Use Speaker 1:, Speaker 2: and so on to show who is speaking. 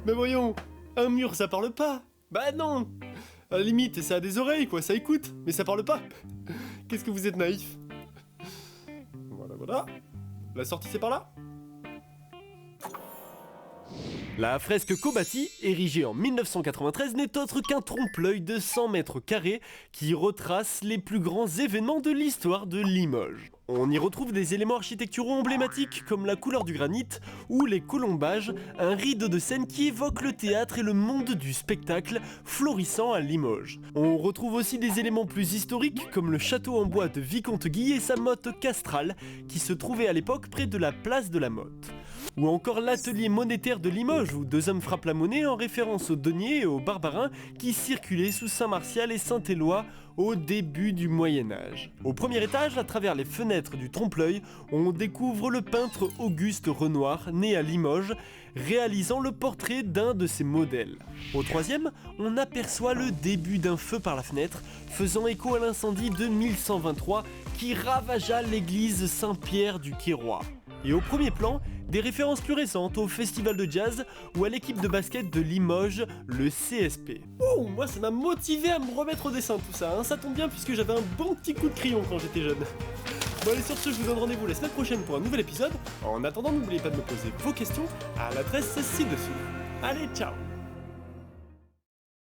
Speaker 1: Mais voyons, un mur ça parle pas. Bah non. À la limite, ça a des oreilles quoi, ça écoute, mais ça parle pas. Qu'est-ce que vous êtes naïf. Voilà. La sortie c'est par là. La fresque Kobati, érigée en 1993, n'est autre qu'un trompe-l'œil de 100 mètres carrés qui retrace les plus grands événements de l'histoire de Limoges. On y retrouve des éléments architecturaux emblématiques comme la couleur du granit ou les colombages, un rideau de scène qui évoque le théâtre et le monde du spectacle florissant à Limoges. On retrouve aussi des éléments plus historiques comme le château en bois de Vicomte Guy et sa motte castrale qui se trouvait à l'époque près de la place de la Motte. Ou encore l'atelier monétaire de Limoges où deux hommes frappent la monnaie en référence aux deniers et aux barbarins qui circulaient sous Saint-Martial et Saint-Éloi au début du Moyen-Âge. Au premier étage, à travers les fenêtres du trompe-l'œil, on découvre le peintre Auguste Renoir, né à Limoges, réalisant le portrait d'un de ses modèles. Au troisième, on aperçoit le début d'un feu par la fenêtre, faisant écho à l'incendie de 1123 qui ravagea l'église Saint-Pierre du Queyroix. Et au premier plan, des références plus récentes au festival de jazz ou à l'équipe de basket de Limoges, le CSP. Oh, moi ça m'a motivé à me remettre au dessin tout ça, hein. Ça tombe bien puisque j'avais un bon petit coup de crayon quand j'étais jeune. Bon allez, sur ce, je vous donne rendez-vous la semaine prochaine pour un nouvel épisode. En attendant, n'oubliez pas de me poser vos questions à l'adresse ci-dessous. Allez, ciao!